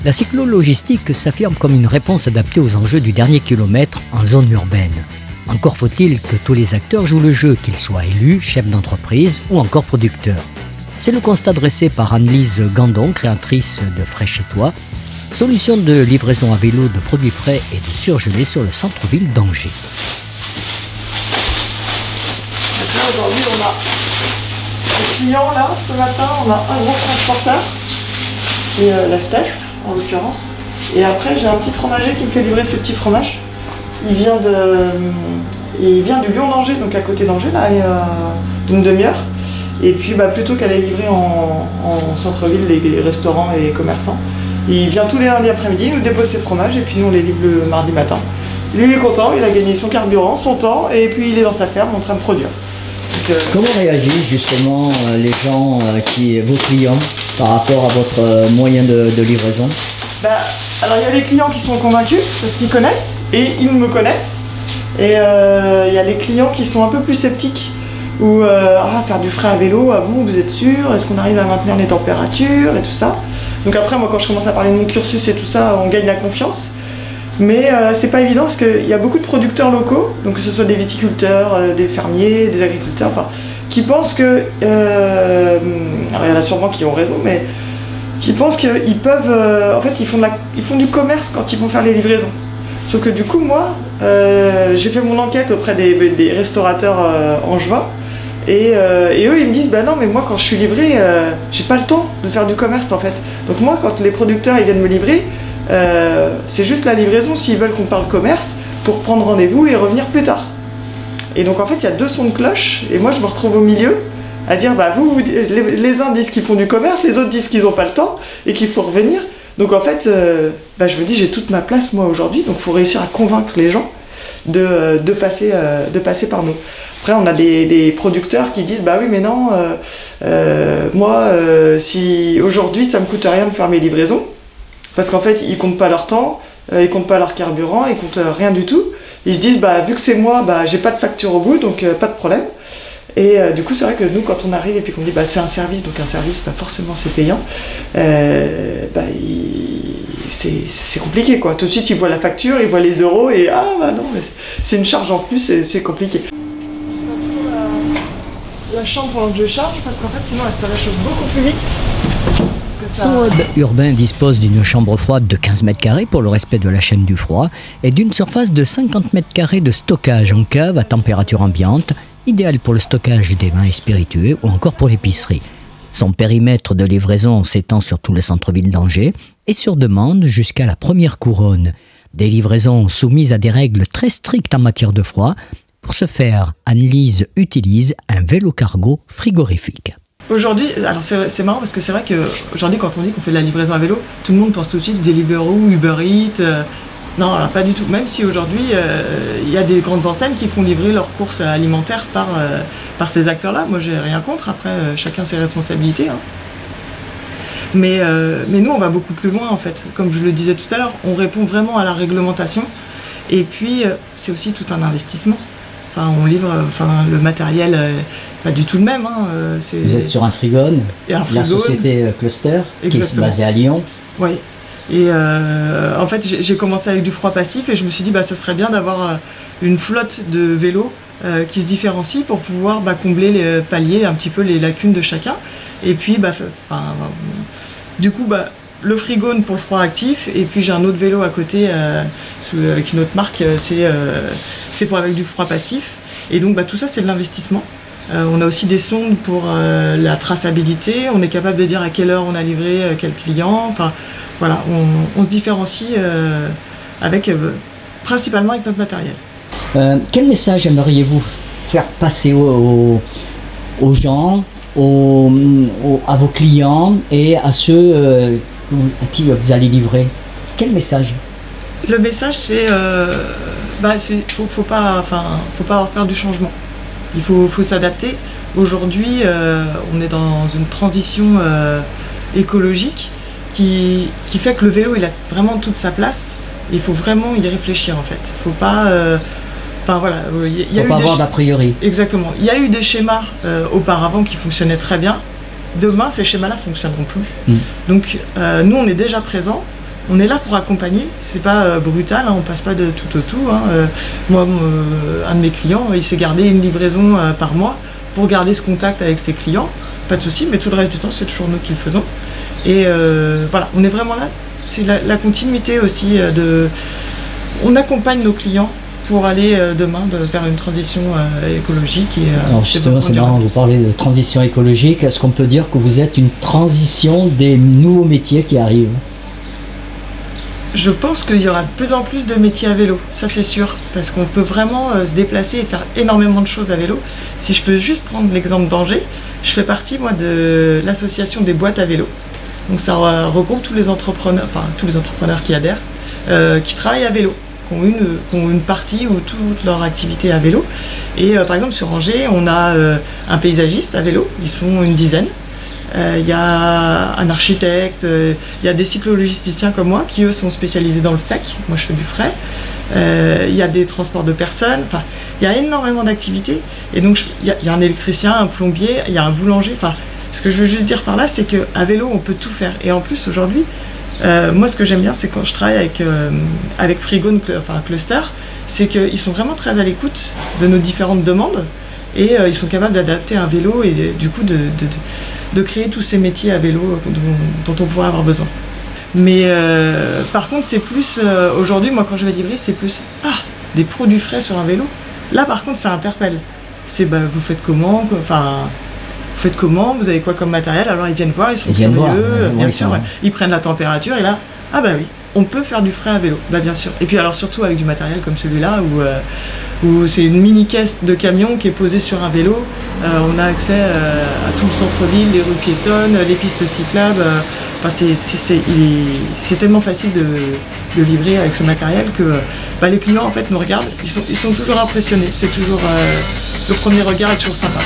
La cyclo-logistique s'affirme comme une réponse adaptée aux enjeux du dernier kilomètre en zone urbaine. Encore faut-il que tous les acteurs jouent le jeu, qu'ils soient élus, chefs d'entreprise ou encore producteurs. C'est le constat dressé par Anne-Lise Gandon, créatrice de Frais chez toi, solution de livraison à vélo de produits frais et de surgelés sur le centre-ville d'Angers. Aujourd'hui, on a des clients là, ce matin, on a un gros transporteur, et la Steph en l'occurrence. Et après, j'ai un petit fromager qui me fait livrer ses petits fromages. Il vient du Lyon d'Angers, donc à côté d'Angers, là, d'une demi-heure. Et puis plutôt qu'aller livrer en centre-ville les restaurants et les commerçants, il vient tous les lundis après-midi, il nous dépose ses fromages et puis nous on les livre le mardi matin. Lui il est content, il a gagné son carburant, son temps et puis il est dans sa ferme en train de produire. Donc, comment réagissent justement les gens, vos clients, par rapport à votre moyen de livraison? Alors il y a les clients qui sont convaincus parce qu'ils connaissent et ils me connaissent. Et il y a les clients qui sont un peu plus sceptiques. Ou faire du frais à vélo, ah bon, vous êtes sûr? Est-ce qu'on arrive à maintenir les températures et tout ça? Donc après, moi quand je commence à parler de mon cursus et tout ça, on gagne la confiance. Mais c'est pas évident parce qu'il y a beaucoup de producteurs locaux, donc que ce soit des viticulteurs, des fermiers, des agriculteurs, qui pensent que... alors il y en a sûrement qui ont raison, mais qui pensent qu'ils peuvent... en fait, ils font du commerce quand ils vont faire les livraisons. Sauf que du coup, moi, j'ai fait mon enquête auprès des restaurateurs angevins. Et eux, ils me disent, non, mais moi, quand je suis livré, j'ai pas le temps de faire du commerce, en fait. Donc moi, quand les producteurs, ils viennent me livrer, c'est juste la livraison, s'ils veulent qu'on parle commerce, pour prendre rendez-vous et revenir plus tard. Et donc, en fait, il y a deux sons de cloche, et moi, je me retrouve au milieu, à dire, les uns disent qu'ils font du commerce, les autres disent qu'ils n'ont pas le temps, et qu'il faut revenir. Donc, en fait, je me dis, j'ai toute ma place, moi, aujourd'hui, donc il faut réussir à convaincre les gens de passer par nous. Après, on a des producteurs qui disent oui, mais non, moi, si aujourd'hui ça me coûte rien de faire mes livraisons, parce qu'en fait, ils comptent pas leur temps, ils comptent pas leur carburant, ils comptent rien du tout. Ils se disent vu que c'est moi, j'ai pas de facture au bout, donc pas de problème. Et du coup, c'est vrai que nous, quand on arrive et puis qu'on dit c'est un service, donc un service, forcément c'est payant, c'est compliqué quoi. Tout de suite, ils voient la facture, ils voient les euros et non, c'est une charge en plus, c'est compliqué. La chambre pendant que je charge parce qu'en fait sinon elle se réchauffe beaucoup plus vite. Son hub urbain dispose d'une chambre froide de 15 mètres carrés pour le respect de la chaîne du froid et d'une surface de 50 mètres carrés de stockage en cave à température ambiante, idéal pour le stockage des vins et spiritueux ou encore pour l'épicerie. Son périmètre de livraison s'étend sur tout le centre-ville d'Angers et sur demande jusqu'à la première couronne. Des livraisons soumises à des règles très strictes en matière de froid. Pour ce faire, Anne-Lise utilise un vélo cargo frigorifique. Aujourd'hui, alors c'est marrant parce que c'est vrai qu'aujourd'hui quand on dit qu'on fait de la livraison à vélo, tout le monde pense tout de suite Deliveroo, Uber Eats. Non, alors pas du tout. Même si aujourd'hui, il y a des grandes enseignes qui font livrer leurs courses alimentaires par ces acteurs-là. Moi, j'ai rien contre. Après, chacun ses responsabilités. Hein. Mais nous, on va beaucoup plus loin en fait. Comme je le disais tout à l'heure, on répond vraiment à la réglementation. Et puis, c'est aussi tout un investissement. Enfin, on livre le matériel, pas du tout le même. Hein, vous êtes sur un frigone, la société Cluster, qui est basée à Lyon. Oui. Et en fait, j'ai commencé avec du froid passif et je me suis dit ça serait bien d'avoir une flotte de vélos qui se différencie pour pouvoir pallier un petit peu les lacunes de chacun. Et puis, du coup, le frigone pour le froid actif, et puis j'ai un autre vélo à côté avec une autre marque, c'est pour avec du froid passif. Et donc tout ça c'est de l'investissement. On a aussi des sondes pour la traçabilité, on est capable de dire à quelle heure on a livré quel client. Enfin voilà, on se différencie principalement avec notre matériel. Quel message aimeriez-vous faire passer aux gens, à vos clients et à ceux à qui vous allez livrer? Quel message? Le message c'est faut pas avoir peur du changement. Il faut s'adapter. Aujourd'hui, on est dans une transition écologique qui fait que le vélo il a vraiment toute sa place. Et il faut vraiment y réfléchir en fait. Faut pas il y a eu pas avoir d'a priori. Exactement. Il y a eu des schémas auparavant qui fonctionnaient très bien. Demain, ces schémas-là ne fonctionneront plus. Donc, nous, on est déjà présents. on est là pour accompagner, c'est pas brutal, hein, on passe pas de tout au tout. Hein. Moi, un de mes clients, il s'est gardé une livraison par mois pour garder ce contact avec ses clients, pas de souci, mais tout le reste du temps, c'est toujours nous qui le faisons. Et voilà, on est vraiment là, c'est la continuité aussi on accompagne nos clients pour aller demain vers une transition écologique. Alors justement, c'est marrant, vous parlez de transition écologique. Est-ce qu'on peut dire que vous êtes une transition des nouveaux métiers qui arrivent? Je pense qu'il y aura de plus en plus de métiers à vélo, ça c'est sûr, parce qu'on peut vraiment se déplacer et faire énormément de choses à vélo. Si je peux juste prendre l'exemple d'Angers, je fais partie moi de l'association des boîtes à vélo. Donc ça regroupe tous les entrepreneurs, qui adhèrent, qui travaillent à vélo, qui ont une partie ou toute leur activité à vélo. Et par exemple sur Angers, on a un paysagiste à vélo, ils sont une dizaine. Il y a un architecte, il y a des cyclologisticiens comme moi qui eux sont spécialisés dans le sec, moi je fais du frais. Il y a des transports de personnes, enfin il y a énormément d'activités. Et donc il y a un électricien, un plombier, il y a un boulanger. Enfin, ce que je veux juste dire par là, c'est qu'à vélo on peut tout faire. Et en plus aujourd'hui, moi ce que j'aime bien, c'est quand je travaille avec Frigo, Cluster, c'est qu'ils sont vraiment très à l'écoute de nos différentes demandes et ils sont capables d'adapter un vélo et du coup de créer tous ces métiers à vélo dont on pourrait avoir besoin. Mais par contre, c'est plus, aujourd'hui, moi quand je vais livrer, c'est plus, des produits frais sur un vélo. Là par contre, ça interpelle. C'est, vous faites comment, vous avez quoi comme matériel? Alors ils viennent voir, ils sont curieux, bien sûr, ouais. Ils prennent la température et là, oui, on peut faire du frais à vélo, bien sûr. Et puis alors surtout avec du matériel comme celui-là où c'est une mini caisse de camion qui est posée sur un vélo. On a accès à tout le centre-ville, les rues piétonnes, les pistes cyclables. C'est tellement facile de livrer avec ce matériel que les clients en fait nous regardent, ils sont toujours impressionnés. C'est toujours le premier regard est toujours sympa.